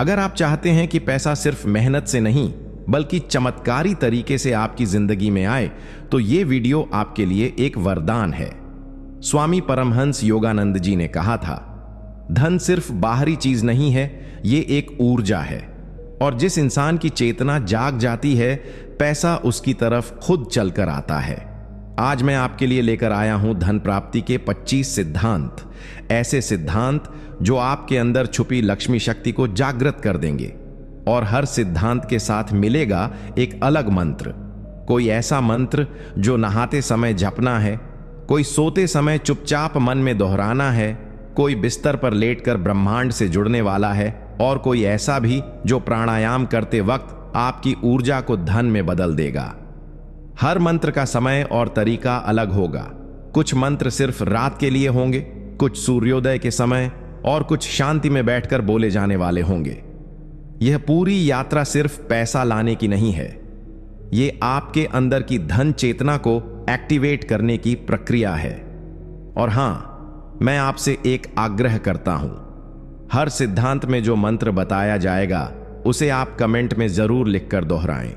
अगर आप चाहते हैं कि पैसा सिर्फ मेहनत से नहीं बल्कि चमत्कारी तरीके से आपकी जिंदगी में आए, तो ये वीडियो आपके लिए एक वरदान है। स्वामी परमहंस योगानंद जी ने कहा था, धन सिर्फ बाहरी चीज नहीं है, ये एक ऊर्जा है, और जिस इंसान की चेतना जाग जाती है, पैसा उसकी तरफ खुद चलकर आता है। आज मैं आपके लिए लेकर आया हूं धन प्राप्ति के 25 सिद्धांत, ऐसे सिद्धांत जो आपके अंदर छुपी लक्ष्मी शक्ति को जागृत कर देंगे। और हर सिद्धांत के साथ मिलेगा एक अलग मंत्र, कोई ऐसा मंत्र जो नहाते समय जपना है, कोई सोते समय चुपचाप मन में दोहराना है, कोई बिस्तर पर लेटकर ब्रह्मांड से जुड़ने वाला है, और कोई ऐसा भी जो प्राणायाम करते वक्त आपकी ऊर्जा को धन में बदल देगा। हर मंत्र का समय और तरीका अलग होगा। कुछ मंत्र सिर्फ रात के लिए होंगे, कुछ सूर्योदय के समय, और कुछ शांति में बैठकर बोले जाने वाले होंगे। यह पूरी यात्रा सिर्फ पैसा लाने की नहीं है, ये आपके अंदर की धन चेतना को एक्टिवेट करने की प्रक्रिया है। और हां, मैं आपसे एक आग्रह करता हूं, हर सिद्धांत में जो मंत्र बताया जाएगा उसे आप कमेंट में जरूर लिखकर दोहराएं,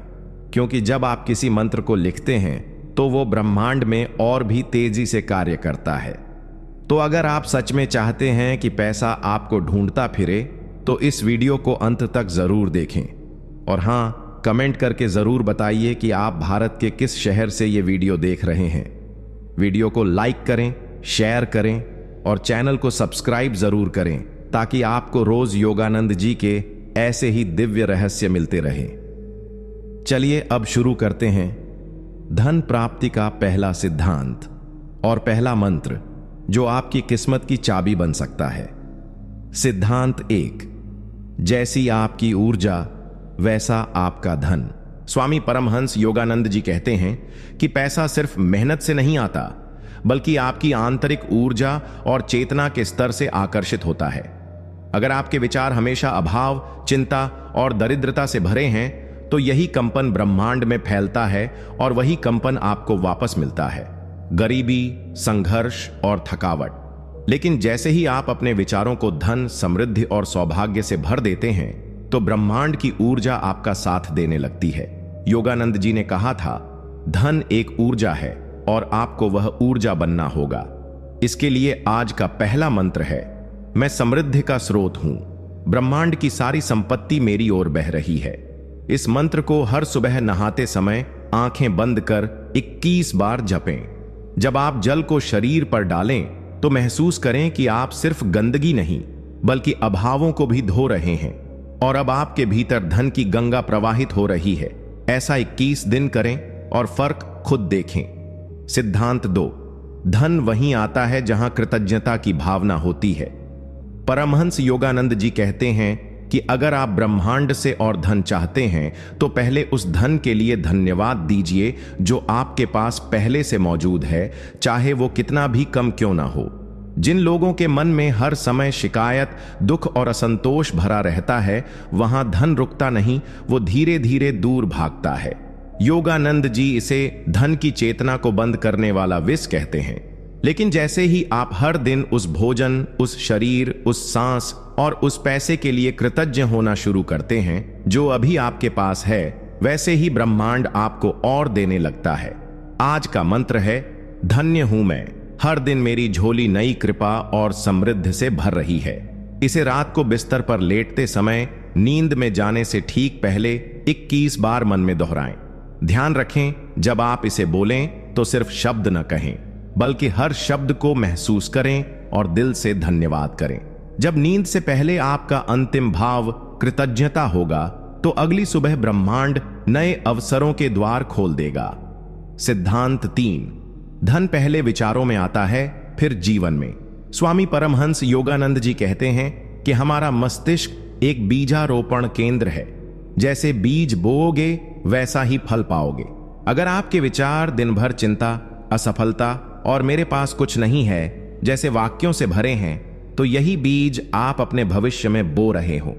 क्योंकि जब आप किसी मंत्र को लिखते हैं तो वो ब्रह्मांड में और भी तेजी से कार्य करता है। तो अगर आप सच में चाहते हैं कि पैसा आपको ढूंढता फिरे, तो इस वीडियो को अंत तक जरूर देखें। और हां, कमेंट करके जरूर बताइए कि आप भारत के किस शहर से ये वीडियो देख रहे हैं। वीडियो को लाइक करें, शेयर करें और चैनल को सब्सक्राइब जरूर करें, ताकि आपको रोज योगानंद जी के ऐसे ही दिव्य रहस्य मिलते रहें। चलिए अब शुरू करते हैं धन प्राप्ति का पहला सिद्धांत और पहला मंत्र जो आपकी किस्मत की चाबी बन सकता है। सिद्धांत 1, जैसी आपकी ऊर्जा वैसा आपका धन। स्वामी परमहंस योगानंद जी कहते हैं कि पैसा सिर्फ मेहनत से नहीं आता, बल्कि आपकी आंतरिक ऊर्जा और चेतना के स्तर से आकर्षित होता है। अगर आपके विचार हमेशा अभाव, चिंता और दरिद्रता से भरे हैं, तो यही कंपन ब्रह्मांड में फैलता है और वही कंपन आपको वापस मिलता है, गरीबी, संघर्ष और थकावट। लेकिन जैसे ही आप अपने विचारों को धन, समृद्धि और सौभाग्य से भर देते हैं, तो ब्रह्मांड की ऊर्जा आपका साथ देने लगती है। योगानंद जी ने कहा था, धन एक ऊर्जा है और आपको वह ऊर्जा बनना होगा। इसके लिए आज का पहला मंत्र है, मैं समृद्धि का स्रोत हूं, ब्रह्मांड की सारी संपत्ति मेरी ओर बह रही है। इस मंत्र को हर सुबह नहाते समय आंखें बंद कर 21 बार जपें। जब आप जल को शरीर पर डालें तो महसूस करें कि आप सिर्फ गंदगी नहीं बल्कि अभावों को भी धो रहे हैं, और अब आपके भीतर धन की गंगा प्रवाहित हो रही है। ऐसा 21 दिन करें और फर्क खुद देखें। सिद्धांत 2, धन वहीं आता है जहां कृतज्ञता की भावना होती है। परमहंस योगानंद जी कहते हैं कि अगर आप ब्रह्मांड से और धन चाहते हैं, तो पहले उस धन के लिए धन्यवाद दीजिए जो आपके पास पहले से मौजूद है, चाहे वो कितना भी कम क्यों ना हो। जिन लोगों के मन में हर समय शिकायत, दुख और असंतोष भरा रहता है, वहां धन रुकता नहीं, वो धीरे धीरे दूर भागता है। योगानंद जी इसे धन की चेतना को बंद करने वाला विष कहते हैं। लेकिन जैसे ही आप हर दिन उस भोजन, उस शरीर, उस सांस और उस पैसे के लिए कृतज्ञ होना शुरू करते हैं जो अभी आपके पास है, वैसे ही ब्रह्मांड आपको और देने लगता है। आज का मंत्र है, धन्य हूं मैं, हर दिन मेरी झोली नई कृपा और समृद्धि से भर रही है। इसे रात को बिस्तर पर लेटते समय नींद में जाने से ठीक पहले 21 बार मन में दोहराएं। ध्यान रखें, जब आप इसे बोलें तो सिर्फ शब्द न कहें, बल्कि हर शब्द को महसूस करें और दिल से धन्यवाद करें। जब नींद से पहले आपका अंतिम भाव कृतज्ञता होगा, तो अगली सुबह ब्रह्मांड नए अवसरों के द्वार खोल देगा। सिद्धांत 3, धन पहले विचारों में आता है, फिर जीवन में। स्वामी परमहंस योगानंद जी कहते हैं कि हमारा मस्तिष्क एक बीजारोपण केंद्र है। जैसे बीज बोओगे वैसा ही फल पाओगे। अगर आपके विचार दिन भर चिंता, असफलता और मेरे पास कुछ नहीं है जैसे वाक्यों से भरे हैं, तो यही बीज आप अपने भविष्य में बो रहे हो।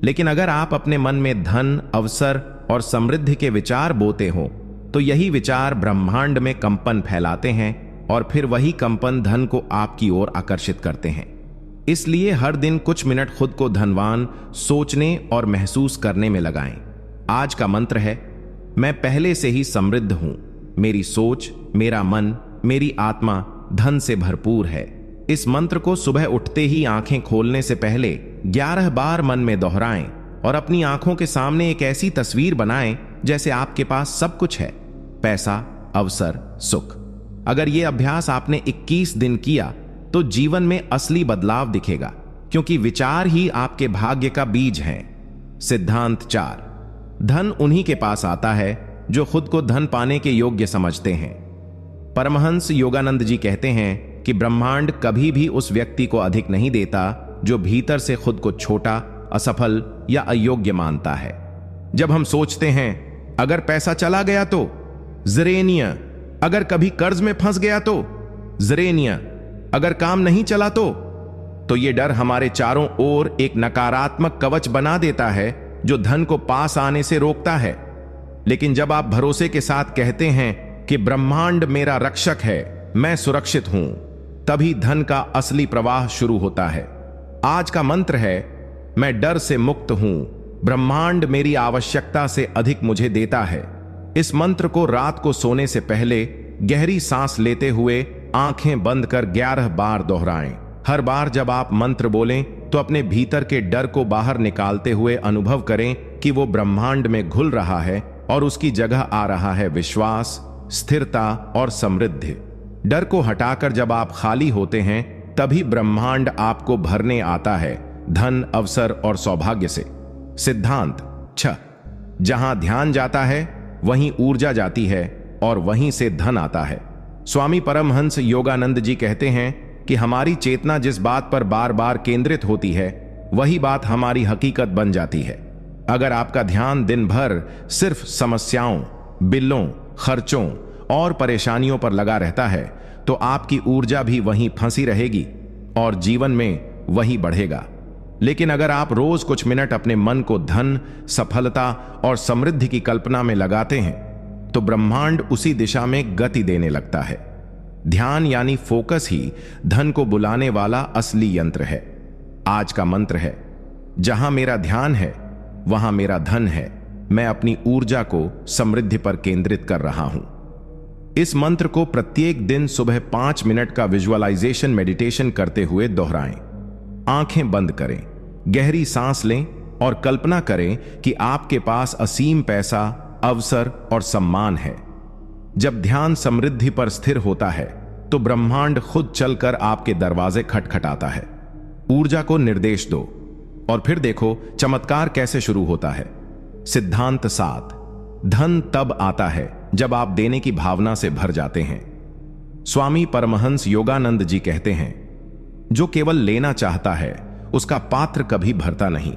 लेकिन अगर आप अपने मन में धन, अवसर और समृद्धि के विचार बोते हो, तो यही विचार ब्रह्मांड में कंपन फैलाते हैं और फिर वही कंपन धन को आपकी ओर आकर्षित करते हैं। इसलिए हर दिन कुछ मिनट खुद को धनवान सोचने और महसूस करने में लगाएं। आज का मंत्र है, मैं पहले से ही समृद्ध हूं। मेरी सोच, मेरा मन, मेरी आत्मा धन से भरपूर है। इस मंत्र को सुबह उठते ही आंखें खोलने से पहले 11 बार मन में दोहराएं और अपनी आंखों के सामने एक ऐसी तस्वीर बनाएं जैसे आपके पास सब कुछ है, पैसा, अवसर, सुख। अगर यह अभ्यास आपने 21 दिन किया तो जीवन में असली बदलाव दिखेगा, क्योंकि विचार ही आपके भाग्य का बीज हैं। सिद्धांत 4। धन उन्हीं के पास आता है जो खुद को धन पाने के योग्य समझते हैं। परमहंस योगानंद जी कहते हैं कि ब्रह्मांड कभी भी उस व्यक्ति को अधिक नहीं देता जो भीतर से खुद को छोटा, असफल या अयोग्य मानता है। जब हम सोचते हैं अगर पैसा चला गया तो ज़रेनिया, अगर कभी कर्ज में फंस गया तो ज़रेनिया, अगर काम नहीं चला तो ये डर हमारे चारों ओर एक नकारात्मक कवच बना देता है जो धन को पास आने से रोकता है। लेकिन जब आप भरोसे के साथ कहते हैं कि ब्रह्मांड मेरा रक्षक है, मैं सुरक्षित हूं, तभी धन का असली प्रवाह शुरू होता है। आज का मंत्र है, मैं डर से मुक्त हूं, ब्रह्मांड मेरी आवश्यकता से अधिक मुझे देता है। इस मंत्र को रात को सोने से पहले गहरी सांस लेते हुए आंखें बंद कर 11 बार दोहराएं। हर बार जब आप मंत्र बोलें तो अपने भीतर के डर को बाहर निकालते हुए अनुभव करें कि वो ब्रह्मांड में घुल रहा है और उसकी जगह आ रहा है विश्वास, स्थिरता और समृद्धि। डर को हटाकर जब आप खाली होते हैं तभी ब्रह्मांड आपको भरने आता है, धन, अवसर और सौभाग्य से। सिद्धांत 6। जहां ध्यान जाता है वहीं ऊर्जा जाती है और वहीं से धन आता है। स्वामी परमहंस योगानंद जी कहते हैं कि हमारी चेतना जिस बात पर बार बार केंद्रित होती है वही बात हमारी हकीकत बन जाती है। अगर आपका ध्यान दिन भर सिर्फ समस्याओं, बिलों, खर्चों और परेशानियों पर लगा रहता है तो आपकी ऊर्जा भी वहीं फंसी रहेगी और जीवन में वही बढ़ेगा। लेकिन अगर आप रोज कुछ मिनट अपने मन को धन, सफलता और समृद्धि की कल्पना में लगाते हैं तो ब्रह्मांड उसी दिशा में गति देने लगता है। ध्यान यानी फोकस ही धन को बुलाने वाला असली यंत्र है। आज का मंत्र है, जहां मेरा ध्यान है वहां मेरा धन है। मैं अपनी ऊर्जा को समृद्धि पर केंद्रित कर रहा हूं। इस मंत्र को प्रत्येक दिन सुबह 5 मिनट का विजुअलाइजेशन मेडिटेशन करते हुए दोहराएं। आंखें बंद करें, गहरी सांस लें और कल्पना करें कि आपके पास असीम पैसा, अवसर और सम्मान है। जब ध्यान समृद्धि पर स्थिर होता है तो ब्रह्मांड खुद चलकर आपके दरवाजे खटखटाता है। ऊर्जा को निर्देश दो और फिर देखो चमत्कार कैसे शुरू होता है। सिद्धांत 7। धन तब आता है जब आप देने की भावना से भर जाते हैं। स्वामी परमहंस योगानंद जी कहते हैं, जो केवल लेना चाहता है उसका पात्र कभी भरता नहीं,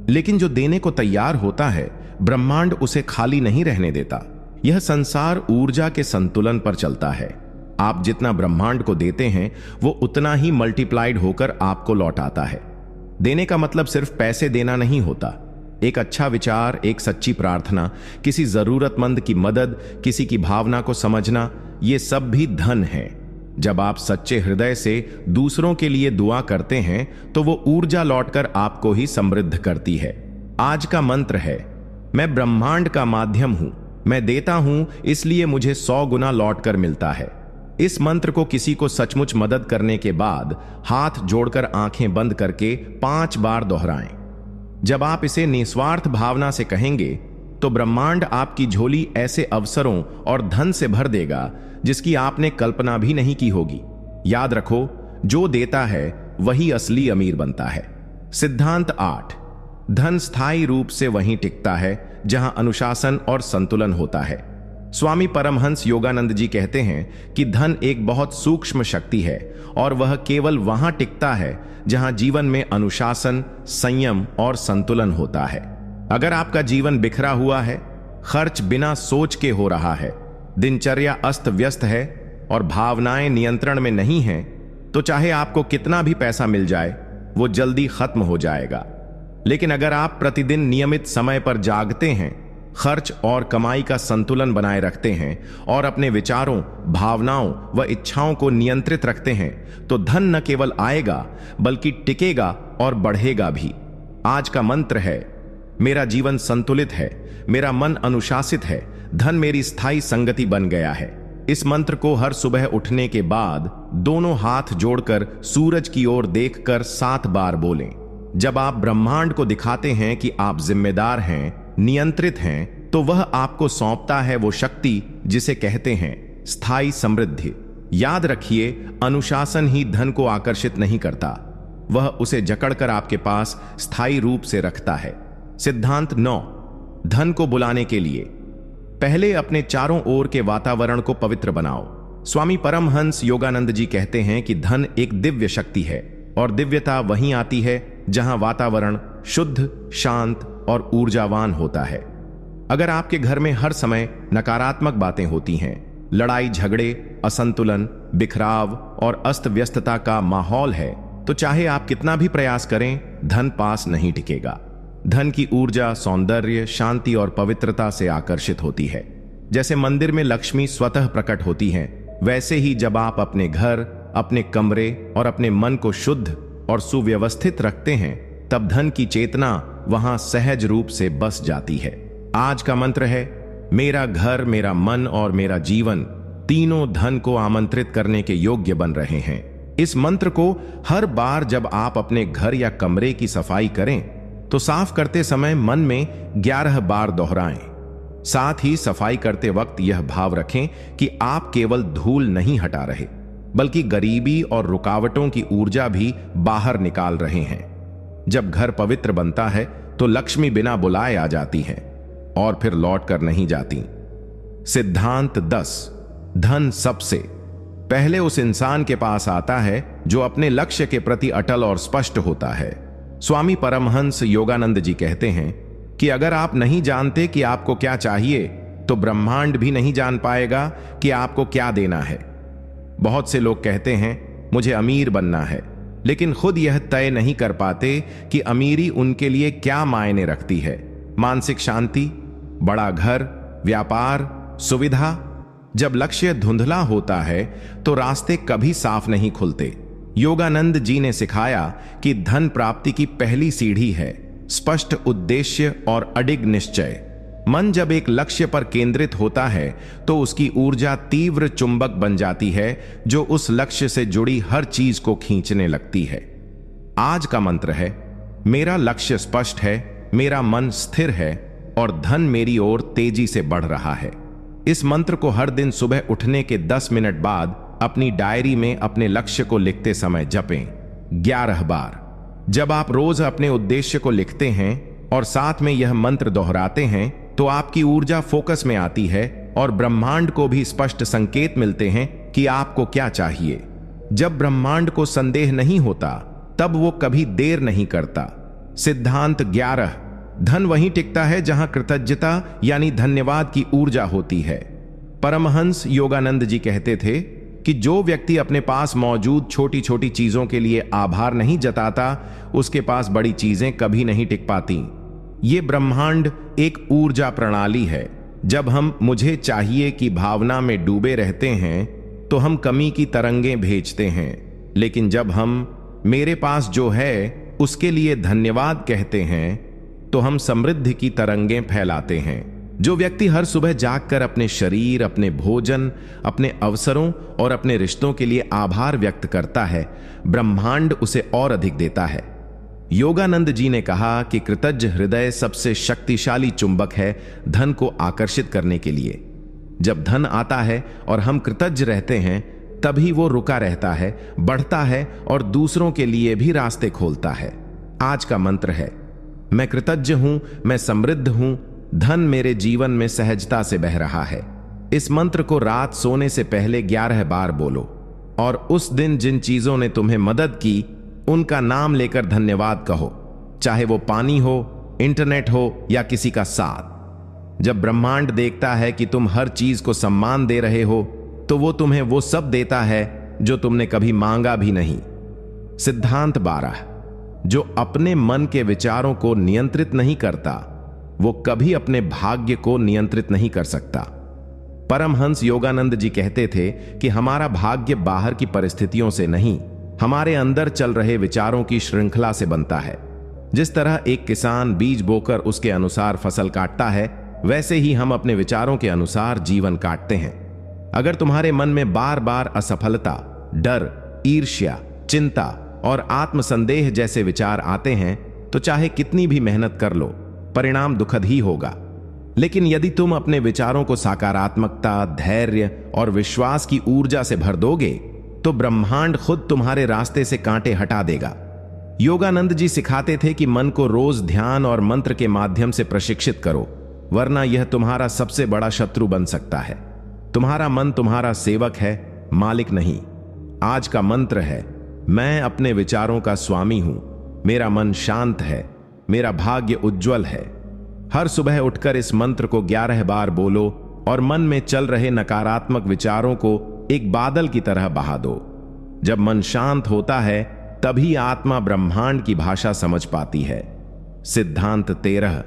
लेकिन जो देने को तैयार होता है ब्रह्मांड उसे खाली नहीं रहने देता। यह संसार ऊर्जा के संतुलन पर चलता है। आप जितना ब्रह्मांड को देते हैं वो उतना ही मल्टीप्लाइड होकर आपको लौट आता है। देने का मतलब सिर्फ पैसे देना नहीं होता। एक अच्छा विचार, एक सच्ची प्रार्थना, किसी जरूरतमंद की मदद, किसी की भावना को समझना, ये सब भी धन है। जब आप सच्चे हृदय से दूसरों के लिए दुआ करते हैं तो वो ऊर्जा लौटकर आपको ही समृद्ध करती है। आज का मंत्र है, मैं ब्रह्मांड का माध्यम हूं, मैं देता हूं इसलिए मुझे 100 गुना लौटकर मिलता है। इस मंत्र को किसी को सचमुच मदद करने के बाद हाथ जोड़कर आंखें बंद करके 5 बार दोहराएं। जब आप इसे निस्वार्थ भावना से कहेंगे तो ब्रह्मांड आपकी झोली ऐसे अवसरों और धन से भर देगा जिसकी आपने कल्पना भी नहीं की होगी। याद रखो, जो देता है वही असली अमीर बनता है। सिद्धांत 8। धन स्थायी रूप से वहीं टिकता है जहां अनुशासन और संतुलन होता है। स्वामी परमहंस योगानंद जी कहते हैं कि धन एक बहुत सूक्ष्म शक्ति है और वह केवल वहां टिकता है जहां जीवन में अनुशासन, संयम और संतुलन होता है। अगर आपका जीवन बिखरा हुआ है, खर्च बिना सोच के हो रहा है, दिनचर्या अस्त व्यस्त है और भावनाएं नियंत्रण में नहीं हैं, तो चाहे आपको कितना भी पैसा मिल जाए वो जल्दी खत्म हो जाएगा। लेकिन अगर आप प्रतिदिन नियमित समय पर जागते हैं, खर्च और कमाई का संतुलन बनाए रखते हैं और अपने विचारों, भावनाओं व इच्छाओं को नियंत्रित रखते हैं तो धन न केवल आएगा बल्कि टिकेगा और बढ़ेगा भी। आज का मंत्र है, मेरा जीवन संतुलित है, मेरा मन अनुशासित है, धन मेरी स्थायी संगति बन गया है। इस मंत्र को हर सुबह उठने के बाद दोनों हाथ जोड़कर सूरज की ओर देखकर 7 बार बोलें। जब आप ब्रह्मांड को दिखाते हैं कि आप जिम्मेदार हैं, नियंत्रित हैं, तो वह आपको सौंपता है वो शक्ति जिसे कहते हैं स्थायी समृद्धि। याद रखिए, अनुशासन ही धन को आकर्षित नहीं करता, वह उसे जकड़कर आपके पास स्थायी रूप से रखता है। सिद्धांत 9, धन को बुलाने के लिए पहले अपने चारों ओर के वातावरण को पवित्र बनाओ। स्वामी परमहंस योगानंद जी कहते हैं कि धन एक दिव्य शक्ति है और दिव्यता वहीं आती है जहां वातावरण शुद्ध, शांत और ऊर्जावान होता है। अगर आपके घर में हर समय नकारात्मक बातें होती हैं, लड़ाई झगड़े, असंतुलन, बिखराव और अस्त व्यस्तता का माहौल है, तो चाहे आप कितना भी प्रयास करें, धन पास नहीं टिकेगा। धन की ऊर्जा सौंदर्य, शांति और पवित्रता से आकर्षित होती है। जैसे मंदिर में लक्ष्मी स्वतः प्रकट होती हैं, वैसे ही जब आप अपने घर, अपने कमरे और अपने मन को शुद्ध और सुव्यवस्थित रखते हैं, तब धन की चेतना वहां सहज रूप से बस जाती है। आज का मंत्र है, मेरा घर, मेरा मन और मेरा जीवन तीनों धन को आमंत्रित करने के योग्य बन रहे हैं। इस मंत्र को हर बार जब आप अपने घर या कमरे की सफाई करें तो साफ करते समय मन में 11 बार दोहराएं। साथ ही सफाई करते वक्त यह भाव रखें कि आप केवल धूल नहीं हटा रहे, बल्कि गरीबी और रुकावटों की ऊर्जा भी बाहर निकाल रहे हैं। जब घर पवित्र बनता है तो लक्ष्मी बिना बुलाए आ जाती है और फिर लौट कर नहीं जाती। सिद्धांत 10, धन सबसे पहले उस इंसान के पास आता है जो अपने लक्ष्य के प्रति अटल और स्पष्ट होता है। स्वामी परमहंस योगानंद जी कहते हैं कि अगर आप नहीं जानते कि आपको क्या चाहिए, तो ब्रह्मांड भी नहीं जान पाएगा कि आपको क्या देना है। बहुत से लोग कहते हैं मुझे अमीर बनना है, लेकिन खुद यह तय नहीं कर पाते कि अमीरी उनके लिए क्या मायने रखती है। मानसिक शांति, बड़ा घर, व्यापार, सुविधा। जब लक्ष्य धुंधला होता है तो रास्ते कभी साफ नहीं खुलते। योगानंद जी ने सिखाया कि धन प्राप्ति की पहली सीढ़ी है स्पष्ट उद्देश्य और अडिग निश्चय। मन जब एक लक्ष्य पर केंद्रित होता है तो उसकी ऊर्जा तीव्र चुंबक बन जाती है जो उस लक्ष्य से जुड़ी हर चीज को खींचने लगती है। आज का मंत्र है, मेरा लक्ष्य स्पष्ट है, मेरा मन स्थिर है और धन मेरी ओर तेजी से बढ़ रहा है। इस मंत्र को हर दिन सुबह उठने के 10 मिनट बाद अपनी डायरी में अपने लक्ष्य को लिखते समय जपें 11 बार। जब आप रोज अपने उद्देश्य को लिखते हैं और साथ में यह मंत्र दोहराते हैं तो आपकी ऊर्जा फोकस में आती है और ब्रह्मांड को भी स्पष्ट संकेत मिलते हैं कि आपको क्या चाहिए। जब ब्रह्मांड को संदेह नहीं होता तब वो कभी देर नहीं करता। सिद्धांत 11, धन वहीं टिकता है जहां कृतज्ञता यानी धन्यवाद की ऊर्जा होती है। परमहंस योगानंद जी कहते थे कि जो व्यक्ति अपने पास मौजूद छोटी छोटी चीजों के लिए आभार नहीं जताता, उसके पास बड़ी चीजें कभी नहीं टिक पाती। ये ब्रह्मांड एक ऊर्जा प्रणाली है। जब हम मुझे चाहिए की भावना में डूबे रहते हैं तो हम कमी की तरंगें भेजते हैं, लेकिन जब हम मेरे पास जो है उसके लिए धन्यवाद कहते हैं तो हम समृद्धि की तरंगें फैलाते हैं। जो व्यक्ति हर सुबह जागकर अपने शरीर, अपने भोजन, अपने अवसरों और अपने रिश्तों के लिए आभार व्यक्त करता है, ब्रह्मांड उसे और अधिक देता है। योगानंद जी ने कहा कि कृतज्ञ हृदय सबसे शक्तिशाली चुंबक है धन को आकर्षित करने के लिए। जब धन आता है और हम कृतज्ञ रहते हैं, तभी वो रुका रहता है, बढ़ता है और दूसरों के लिए भी रास्ते खोलता है। आज का मंत्र है, मैं कृतज्ञ हूं, मैं समृद्ध हूं, धन मेरे जीवन में सहजता से बह रहा है। इस मंत्र को रात सोने से पहले 11 बार बोलो और उस दिन जिन चीजों ने तुम्हें मदद की उनका नाम लेकर धन्यवाद कहो, चाहे वो पानी हो, इंटरनेट हो या किसी का साथ। जब ब्रह्मांड देखता है कि तुम हर चीज को सम्मान दे रहे हो, तो वो तुम्हें वो सब देता है जो तुमने कभी मांगा भी नहीं। सिद्धांत 12, जो अपने मन के विचारों को नियंत्रित नहीं करता वो कभी अपने भाग्य को नियंत्रित नहीं कर सकता। परमहंस योगानंद जी कहते थे कि हमारा भाग्य बाहर की परिस्थितियों से नहीं, हमारे अंदर चल रहे विचारों की श्रृंखला से बनता है। जिस तरह एक किसान बीज बोकर उसके अनुसार फसल काटता है, वैसे ही हम अपने विचारों के अनुसार जीवन काटते हैं। अगर तुम्हारे मन में बार बार असफलता, डर, ईर्ष्या, चिंता और आत्मसंदेह जैसे विचार आते हैं तो चाहे कितनी भी मेहनत कर लो, परिणाम दुखद ही होगा। लेकिन यदि तुम अपने विचारों को सकारात्मकता, धैर्य और विश्वास की ऊर्जा से भर दोगे तो ब्रह्मांड खुद तुम्हारे रास्ते से कांटे हटा देगा। योगानंद जी सिखाते थे कि मन को रोज ध्यान और मंत्र के माध्यम से प्रशिक्षित करो, वरना यह तुम्हारा सबसे बड़ा शत्रु बन सकता है। तुम्हारा मन तुम्हारा सेवक है, मालिक नहीं। आज का मंत्र है, मैं अपने विचारों का स्वामी हूं, मेरा मन शांत है, मेरा भाग्य उज्जवल है। हर सुबह उठकर इस मंत्र को 11 बार बोलो और मन में चल रहे नकारात्मक विचारों को एक बादल की तरह बहा दो। जब मन शांत होता है तभी आत्मा ब्रह्मांड की भाषा समझ पाती है। सिद्धांत 13।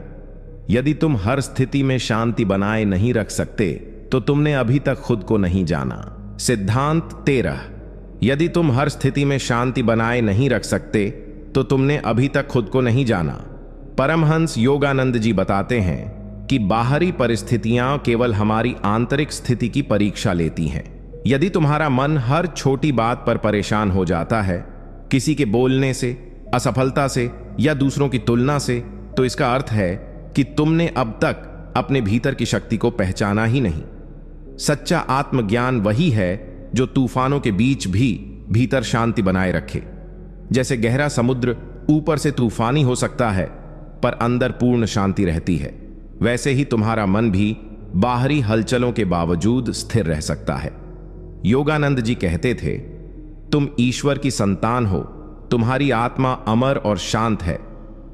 यदि तुम हर स्थिति में शांति बनाए नहीं रख सकते तो तुमने अभी तक खुद को नहीं जाना। सिद्धांत 13। यदि तुम हर स्थिति में शांति बनाए नहीं रख सकते तो तुमने अभी तक खुद को नहीं जाना। परमहंस योगानंद जी बताते हैं कि बाहरी परिस्थितियां केवल हमारी आंतरिक स्थिति की परीक्षा लेती हैं। यदि तुम्हारा मन हर छोटी बात पर परेशान हो जाता है, किसी के बोलने से, असफलता से या दूसरों की तुलना से, तो इसका अर्थ है कि तुमने अब तक अपने भीतर की शक्ति को पहचाना ही नहीं। सच्चा आत्मज्ञान वही है जो तूफानों के बीच भी भीतर शांति बनाए रखे। जैसे गहरा समुद्र ऊपर से तूफानी हो सकता है पर अंदर पूर्ण शांति रहती है, वैसे ही तुम्हारा मन भी बाहरी हलचलों के बावजूद स्थिर रह सकता है। योगानंद जी कहते थे, तुम ईश्वर की संतान हो, तुम्हारी आत्मा अमर और शांत है,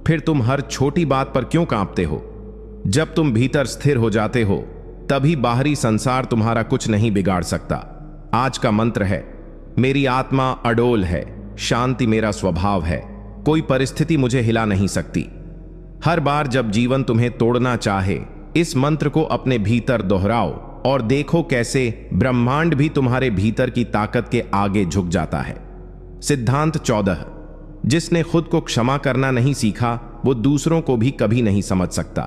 फिर तुम हर छोटी बात पर क्यों कांपते हो? जब तुम भीतर स्थिर हो जाते हो तभी बाहरी संसार तुम्हारा कुछ नहीं बिगाड़ सकता। आज का मंत्र है, मेरी आत्मा अडोल है, शांति मेरा स्वभाव है, कोई परिस्थिति मुझे हिला नहीं सकती। हर बार जब जीवन तुम्हें तोड़ना चाहे, इस मंत्र को अपने भीतर दोहराओ और देखो कैसे ब्रह्मांड भी तुम्हारे भीतर की ताकत के आगे झुक जाता है। सिद्धांत 14। जिसने खुद को क्षमा करना नहीं सीखा वो दूसरों को भी कभी नहीं समझ सकता।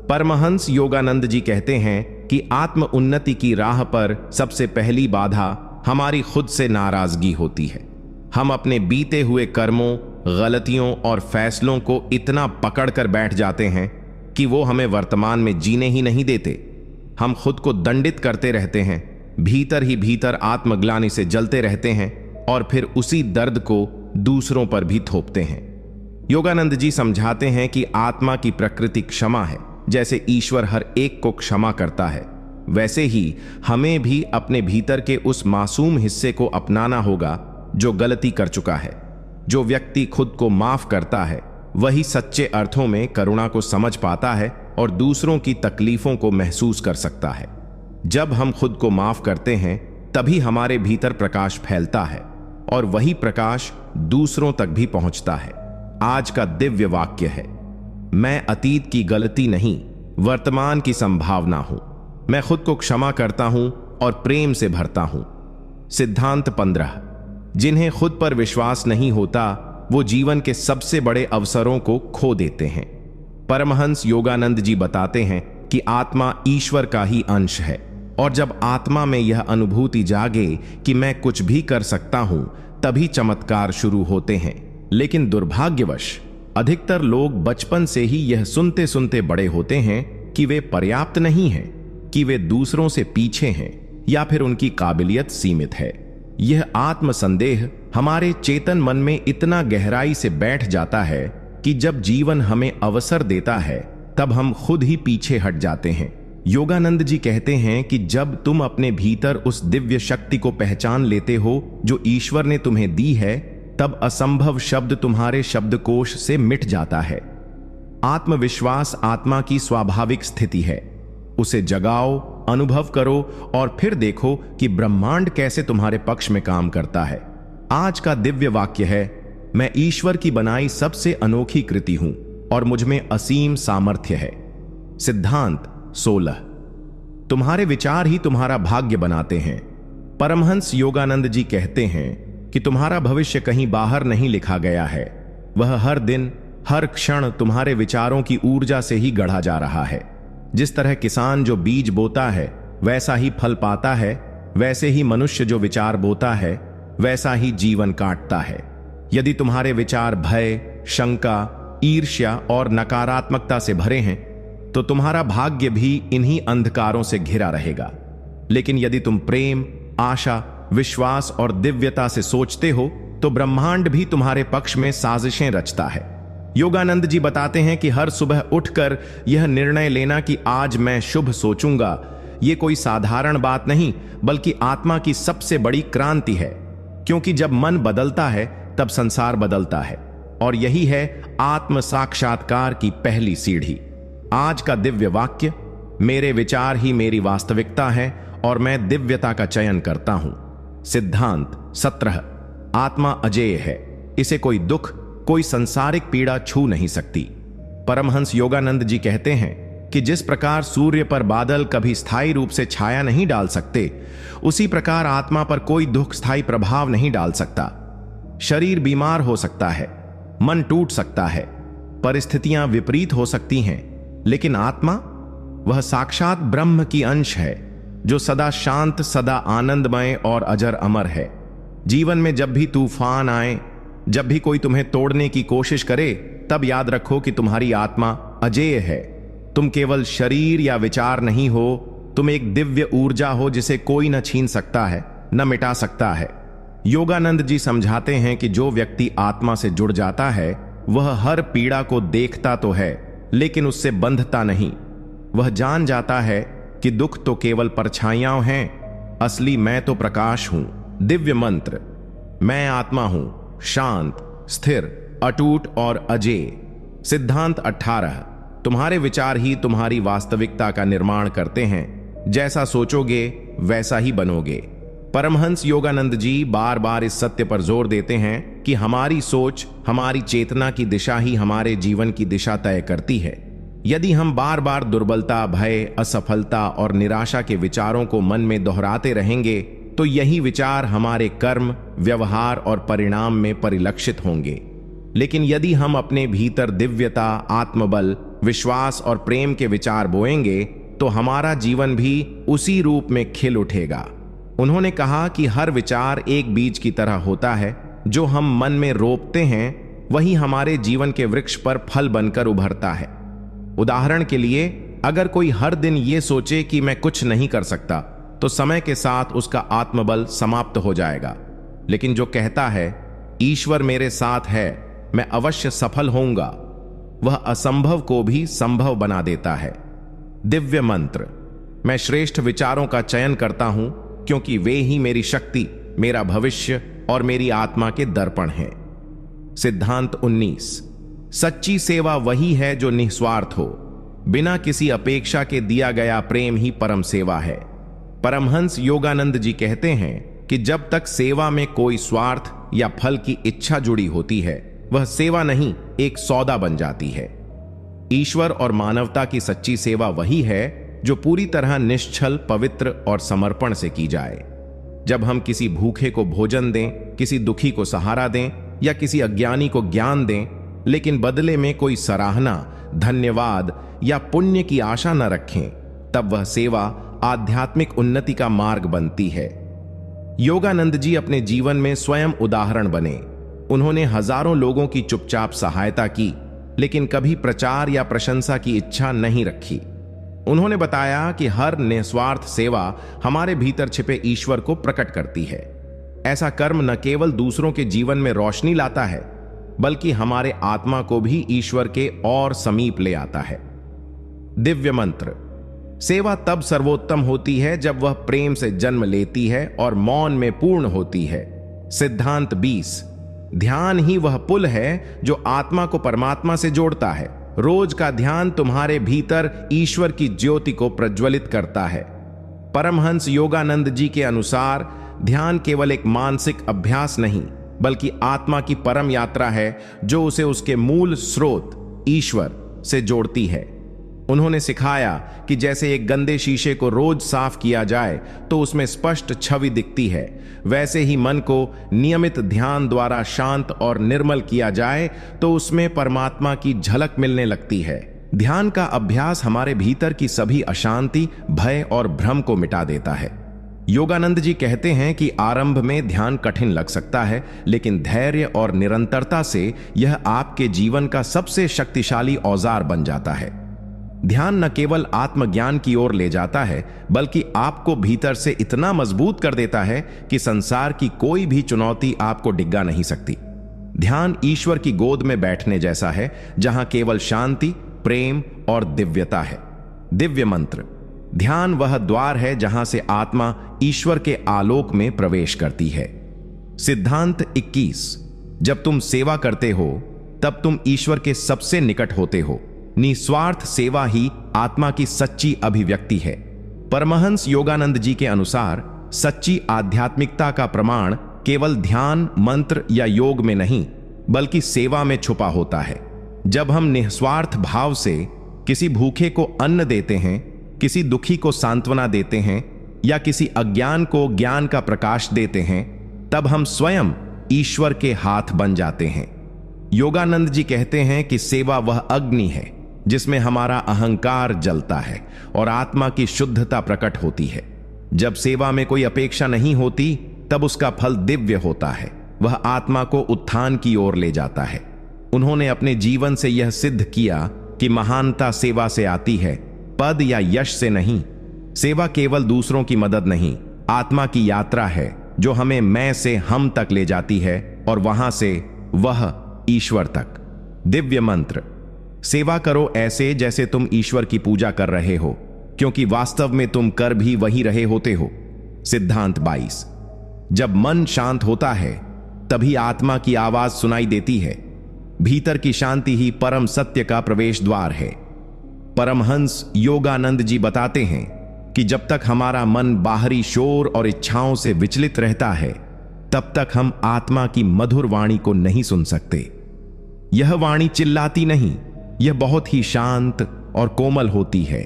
परमहंस योगानंद जी कहते हैं कि आत्म उन्नति की राह पर सबसे पहली बाधा हमारी खुद से नाराजगी होती है। हम अपने बीते हुए कर्मों, गलतियों और फैसलों को इतना पकड़ कर बैठ जाते हैं कि वो हमें वर्तमान में जीने ही नहीं देते। हम खुद को दंडित करते रहते हैं, भीतर ही भीतर आत्मग्लानि से जलते रहते हैं और फिर उसी दर्द को दूसरों पर भी थोपते हैं। योगानंद जी समझाते हैं कि आत्मा की प्रकृति क्षमा है। जैसे ईश्वर हर एक को क्षमा करता है, वैसे ही हमें भी अपने भीतर के उस मासूम हिस्से को अपनाना होगा जो गलती कर चुका है। जो व्यक्ति खुद को माफ करता है वही सच्चे अर्थों में करुणा को समझ पाता है और दूसरों की तकलीफों को महसूस कर सकता है। जब हम खुद को माफ करते हैं तभी हमारे भीतर प्रकाश फैलता है और वही प्रकाश दूसरों तक भी पहुंचता है। आज का दिव्य वाक्य है, मैं अतीत की गलती नहीं, वर्तमान की संभावना हूं। मैं खुद को क्षमा करता हूं और प्रेम से भरता हूं। सिद्धांत 15। जिन्हें खुद पर विश्वास नहीं होता वो जीवन के सबसे बड़े अवसरों को खो देते हैं। परमहंस योगानंद जी बताते हैं कि आत्मा ईश्वर का ही अंश है और जब आत्मा में यह अनुभूति जागे कि मैं कुछ भी कर सकता हूं, तभी चमत्कार शुरू होते हैं। लेकिन दुर्भाग्यवश अधिकतर लोग बचपन से ही यह सुनते सुनते बड़े होते हैं कि वे पर्याप्त नहीं हैं, कि वे दूसरों से पीछे हैं या फिर उनकी काबिलियत सीमित है। यह आत्मसंदेह हमारे चेतन मन में इतना गहराई से बैठ जाता है कि जब जीवन हमें अवसर देता है तब हम खुद ही पीछे हट जाते हैं। योगानंद जी कहते हैं कि जब तुम अपने भीतर उस दिव्य शक्ति को पहचान लेते हो जो ईश्वर ने तुम्हें दी है, तब असंभव शब्द तुम्हारे शब्दकोश से मिट जाता है। आत्मविश्वास आत्मा की स्वाभाविक स्थिति है। उसे जगाओ, अनुभव करो और फिर देखो कि ब्रह्मांड कैसे तुम्हारे पक्ष में काम करता है। आज का दिव्य वाक्य है, मैं ईश्वर की बनाई सबसे अनोखी कृति हूं और मुझ में असीम सामर्थ्य है। सिद्धांत 16। तुम्हारे विचार ही तुम्हारा भाग्य बनाते हैं। परमहंस योगानंद जी कहते हैं कि तुम्हारा भविष्य कहीं बाहर नहीं लिखा गया है, वह हर दिन हर क्षण तुम्हारे विचारों की ऊर्जा से ही गढ़ा जा रहा है। जिस तरह किसान जो बीज बोता है वैसा ही फल पाता है, वैसे ही मनुष्य जो विचार बोता है वैसा ही जीवन काटता है। यदि तुम्हारे विचार भय, शंका, ईर्ष्या और नकारात्मकता से भरे हैं तो तुम्हारा भाग्य भी इन्हीं अंधकारों से घिरा रहेगा। लेकिन यदि तुम प्रेम, आशा, विश्वास और दिव्यता से सोचते हो तो ब्रह्मांड भी तुम्हारे पक्ष में साजिशें रचता है। योगानंद जी बताते हैं कि हर सुबह उठकर यह निर्णय लेना कि आज मैं शुभ सोचूंगा, यह कोई साधारण बात नहीं बल्कि आत्मा की सबसे बड़ी क्रांति है। क्योंकि जब मन बदलता है तब संसार बदलता है, और यही है आत्म साक्षात्कार की पहली सीढ़ी। आज का दिव्य वाक्य, मेरे विचार ही मेरी वास्तविकता है और मैं दिव्यता का चयन करता हूं। सिद्धांत 17। आत्मा अजेय है, इसे कोई दुख, कोई संसारिक पीड़ा छू नहीं सकती। परमहंस योगानंद जी कहते हैं कि जिस प्रकार सूर्य पर बादल कभी स्थायी रूप से छाया नहीं डाल सकते, उसी प्रकार आत्मा पर कोई दुख स्थायी प्रभाव नहीं डाल सकता। शरीर बीमार हो सकता है, मन टूट सकता है, परिस्थितियां विपरीत हो सकती हैं, लेकिन आत्मा, वह साक्षात ब्रह्म की अंश है जो सदा शांत, सदा आनंदमय और अजर अमर है। जीवन में जब भी तूफान आए, जब भी कोई तुम्हें तोड़ने की कोशिश करे, तब याद रखो कि तुम्हारी आत्मा अजेय है। तुम केवल शरीर या विचार नहीं हो, तुम एक दिव्य ऊर्जा हो जिसे कोई न छीन सकता है, न मिटा सकता है। योगानंद जी समझाते हैं कि जो व्यक्ति आत्मा से जुड़ जाता है वह हर पीड़ा को देखता तो है लेकिन उससे बंधता नहीं। वह जान जाता है कि दुख तो केवल परछाइयां हैं, असली मैं तो प्रकाश हूं। दिव्य मंत्र, मैं आत्मा हूं, शांत, स्थिर, अटूट और अजेय। सिद्धांत 18। तुम्हारे विचार ही तुम्हारी वास्तविकता का निर्माण करते हैं। जैसा सोचोगे वैसा ही बनोगे। परमहंस योगानंद जी बार बार इस सत्य पर जोर देते हैं कि हमारी सोच, हमारी चेतना की दिशा ही हमारे जीवन की दिशा तय करती है। यदि हम बार बार दुर्बलता, भय, असफलता और निराशा के विचारों को मन में दोहराते रहेंगे तो यही विचार हमारे कर्म, व्यवहार और परिणाम में परिलक्षित होंगे। लेकिन यदि हम अपने भीतर दिव्यता, आत्मबल, विश्वास और प्रेम के विचार बोएंगे तो हमारा जीवन भी उसी रूप में खिल उठेगा। उन्होंने कहा कि हर विचार एक बीज की तरह होता है, जो हम मन में रोपते हैं वही हमारे जीवन के वृक्ष पर फल बनकर उभरता है। उदाहरण के लिए, अगर कोई हर दिन ये सोचे कि मैं कुछ नहीं कर सकता तो समय के साथ उसका आत्मबल समाप्त हो जाएगा। लेकिन जो कहता है ईश्वर मेरे साथ है, मैं अवश्य सफल होऊंगा, वह असंभव को भी संभव बना देता है। दिव्य मंत्र, मैं श्रेष्ठ विचारों का चयन करता हूं क्योंकि वे ही मेरी शक्ति, मेरा भविष्य और मेरी आत्मा के दर्पण हैं। सिद्धांत 19। सच्ची सेवा वही है जो निस्वार्थ हो, बिना किसी अपेक्षा के दिया गया प्रेम ही परम सेवा है। परमहंस योगानंद जी कहते हैं कि जब तक सेवा में कोई स्वार्थ या फल की इच्छा जुड़ी होती है वह सेवा नहीं, एक सौदा बन जाती है। ईश्वर और मानवता की सच्ची सेवा वही है जो पूरी तरह निश्चल, पवित्र और समर्पण से की जाए। जब हम किसी भूखे को भोजन दें, किसी दुखी को सहारा दें या किसी अज्ञानी को ज्ञान दें, लेकिन बदले में कोई सराहना, धन्यवाद या पुण्य की आशा न रखें, तब वह सेवा आध्यात्मिक उन्नति का मार्ग बनती है। योगानंद जी अपने जीवन में स्वयं उदाहरण बने। उन्होंने हजारों लोगों की चुपचाप सहायता की, लेकिन कभी प्रचार या प्रशंसा की इच्छा नहीं रखी। उन्होंने बताया कि हर निस्वार्थ सेवा हमारे भीतर छिपे ईश्वर को प्रकट करती है। ऐसा कर्म न केवल दूसरों के जीवन में रोशनी लाता है, बल्कि हमारे आत्मा को भी ईश्वर के और समीप ले आता है। दिव्य मंत्र, सेवा तब सर्वोत्तम होती है जब वह प्रेम से जन्म लेती है और मौन में पूर्ण होती है। सिद्धांत 20। ध्यान ही वह पुल है जो आत्मा को परमात्मा से जोड़ता है। रोज का ध्यान तुम्हारे भीतर ईश्वर की ज्योति को प्रज्वलित करता है। परमहंस योगानंद जी के अनुसार ध्यान केवल एक मानसिक अभ्यास नहीं, बल्कि आत्मा की परम यात्रा है जो उसे उसके मूल स्रोत ईश्वर से जोड़ती है। उन्होंने सिखाया कि जैसे एक गंदे शीशे को रोज साफ किया जाए तो उसमें स्पष्ट छवि दिखती है, वैसे ही मन को नियमित ध्यान द्वारा शांत और निर्मल किया जाए तो उसमें परमात्मा की झलक मिलने लगती है। ध्यान का अभ्यास हमारे भीतर की सभी अशांति, भय और भ्रम को मिटा देता है। योगानंद जी कहते हैं कि आरंभ में ध्यान कठिन लग सकता है, लेकिन धैर्य और निरंतरता से यह आपके जीवन का सबसे शक्तिशाली औजार बन जाता है। ध्यान न केवल आत्मज्ञान की ओर ले जाता है, बल्कि आपको भीतर से इतना मजबूत कर देता है कि संसार की कोई भी चुनौती आपको डिगा नहीं सकती। ध्यान ईश्वर की गोद में बैठने जैसा है, जहां केवल शांति, प्रेम और दिव्यता है। दिव्य मंत्र। ध्यान वह द्वार है जहां से आत्मा ईश्वर के आलोक में प्रवेश करती है। सिद्धांत 21। जब तुम सेवा करते हो तब तुम ईश्वर के सबसे निकट होते हो। निस्वार्थ सेवा ही आत्मा की सच्ची अभिव्यक्ति है। परमहंस योगानंद जी के अनुसार सच्ची आध्यात्मिकता का प्रमाण केवल ध्यान, मंत्र या योग में नहीं, बल्कि सेवा में छुपा होता है। जब हम निस्वार्थ भाव से किसी भूखे को अन्न देते हैं, किसी दुखी को सांत्वना देते हैं या किसी अज्ञान को ज्ञान का प्रकाश देते हैं, तब हम स्वयं ईश्वर के हाथ बन जाते हैं। योगानंद जी कहते हैं कि सेवा वह अग्नि है जिसमें हमारा अहंकार जलता है और आत्मा की शुद्धता प्रकट होती है। जब सेवा में कोई अपेक्षा नहीं होती, तब उसका फल दिव्य होता है। वह आत्मा को उत्थान की ओर ले जाता है। उन्होंने अपने जीवन से यह सिद्ध किया कि महानता सेवा से आती है, पद या यश से नहीं। सेवा केवल दूसरों की मदद नहीं, आत्मा की यात्रा है जो हमें मैं से हम तक ले जाती है और वहां से वह ईश्वर तक। दिव्य मंत्र। सेवा करो ऐसे जैसे तुम ईश्वर की पूजा कर रहे हो, क्योंकि वास्तव में तुम कर भी वही रहे होते हो। सिद्धांत 22। जब मन शांत होता है तभी आत्मा की आवाज सुनाई देती है। भीतर की शांति ही परम सत्य का प्रवेश द्वार है। परमहंस योगानंद जी बताते हैं कि जब तक हमारा मन बाहरी शोर और इच्छाओं से विचलित रहता है, तब तक हम आत्मा की मधुर वाणी को नहीं सुन सकते। यह वाणी चिल्लाती नहीं, यह बहुत ही शांत और कोमल होती है,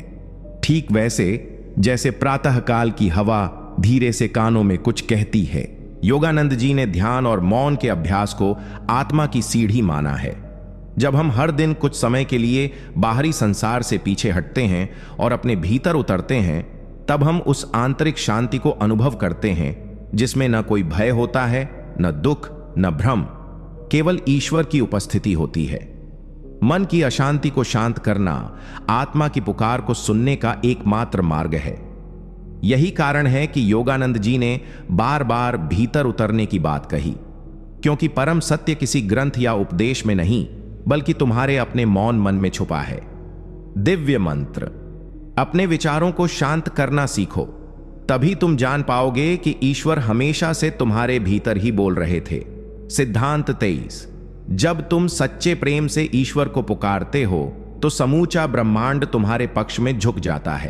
ठीक वैसे जैसे प्रातःकाल की हवा धीरे से कानों में कुछ कहती है। योगानंद जी ने ध्यान और मौन के अभ्यास को आत्मा की सीढ़ी माना है। जब हम हर दिन कुछ समय के लिए बाहरी संसार से पीछे हटते हैं और अपने भीतर उतरते हैं, तब हम उस आंतरिक शांति को अनुभव करते हैं जिसमें न कोई भय होता है, न दुख, न भ्रम, केवल ईश्वर की उपस्थिति होती है। मन की अशांति को शांत करना आत्मा की पुकार को सुनने का एकमात्र मार्ग है। यही कारण है कि योगानंद जी ने बार बार भीतर उतरने की बात कही, क्योंकि परम सत्य किसी ग्रंथ या उपदेश में नहीं, बल्कि तुम्हारे अपने मौन मन में छुपा है। दिव्य मंत्र। अपने विचारों को शांत करना सीखो, तभी तुम जान पाओगे कि ईश्वर हमेशा से तुम्हारे भीतर ही बोल रहे थे। सिद्धांत 23। जब तुम सच्चे प्रेम से ईश्वर को पुकारते हो तो समूचा ब्रह्मांड तुम्हारे पक्ष में झुक जाता है।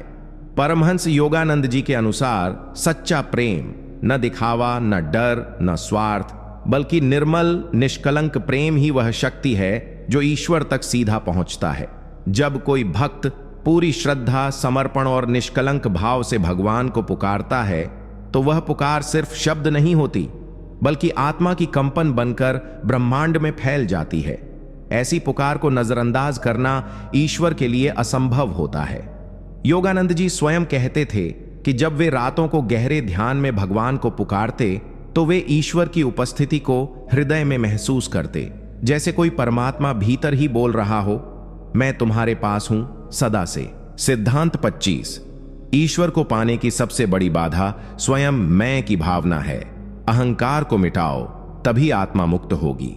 परमहंस योगानंद जी के अनुसार सच्चा प्रेम न दिखावा, न डर, न स्वार्थ, बल्कि निर्मल निष्कलंक प्रेम ही वह शक्ति है जो ईश्वर तक सीधा पहुंचता है। जब कोई भक्त पूरी श्रद्धा, समर्पण और निष्कलंक भाव से भगवान को पुकारता है, तो वह पुकार सिर्फ शब्द नहीं होती, बल्कि आत्मा की कंपन बनकर ब्रह्मांड में फैल जाती है। ऐसी पुकार को नजरअंदाज करना ईश्वर के लिए असंभव होता है। योगानंद जी स्वयं कहते थे कि जब वे रातों को गहरे ध्यान में भगवान को पुकारते, तो वे ईश्वर की उपस्थिति को हृदय में महसूस करते, जैसे कोई परमात्मा भीतर ही बोल रहा हो, मैं तुम्हारे पास हूं सदा से। सिद्धांत 25। ईश्वर को पाने की सबसे बड़ी बाधा स्वयं मैं की भावना है। अहंकार को मिटाओ, तभी आत्मा मुक्त होगी।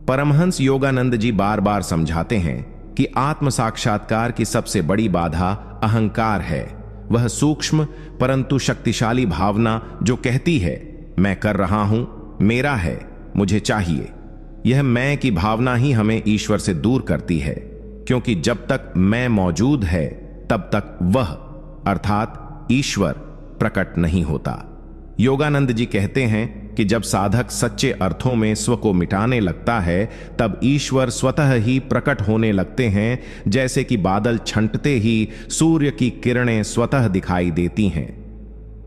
परमहंस योगानंद जी बार बार समझाते हैं कि आत्म साक्षात्कार की सबसे बड़ी बाधा अहंकार है। वह सूक्ष्म परंतु शक्तिशाली भावना जो कहती है, मैं कर रहा हूं, मेरा है, मुझे चाहिए। यह मैं की भावना ही हमें ईश्वर से दूर करती है, क्योंकि जब तक मैं मौजूद है, तब तक वह अर्थात ईश्वर प्रकट नहीं होता। योगानंद जी कहते हैं कि जब साधक सच्चे अर्थों में स्व को मिटाने लगता है तब ईश्वर स्वतः ही प्रकट होने लगते हैं, जैसे कि बादल छंटते ही सूर्य की किरणें स्वतः दिखाई देती हैं।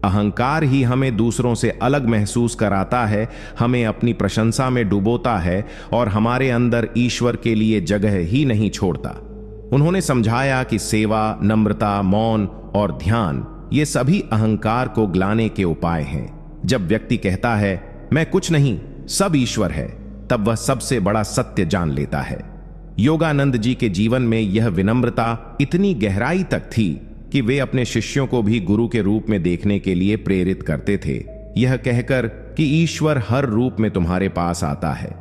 अहंकार ही हमें दूसरों से अलग महसूस कराता है, हमें अपनी प्रशंसा में डुबोता है और हमारे अंदर ईश्वर के लिए जगह ही नहीं छोड़ता। उन्होंने समझाया कि सेवा, नम्रता, मौन और ध्यान ये सभी अहंकार को ग्लाने के उपाय हैं। जब व्यक्ति कहता है मैं कुछ नहीं, सब ईश्वर है, तब वह सबसे बड़ा सत्य जान लेता है। योगानंद जी के जीवन में यह विनम्रता इतनी गहराई तक थी कि वे अपने शिष्यों को भी गुरु के रूप में देखने के लिए प्रेरित करते थे, यह कहकर कि ईश्वर हर रूप में तुम्हारे पास आता है।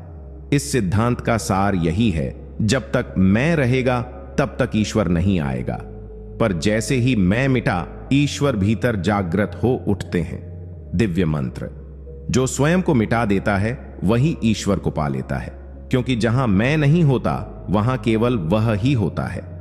इस सिद्धांत का सार यही है, जब तक मैं रहेगा तब तक ईश्वर नहीं आएगा, पर जैसे ही मैं मिटा ईश्वर भीतर जागृत हो उठते हैं। दिव्य मंत्र, जो स्वयं को मिटा देता है वही ईश्वर को पा लेता है, क्योंकि जहां मैं नहीं होता वहां केवल वह ही होता है।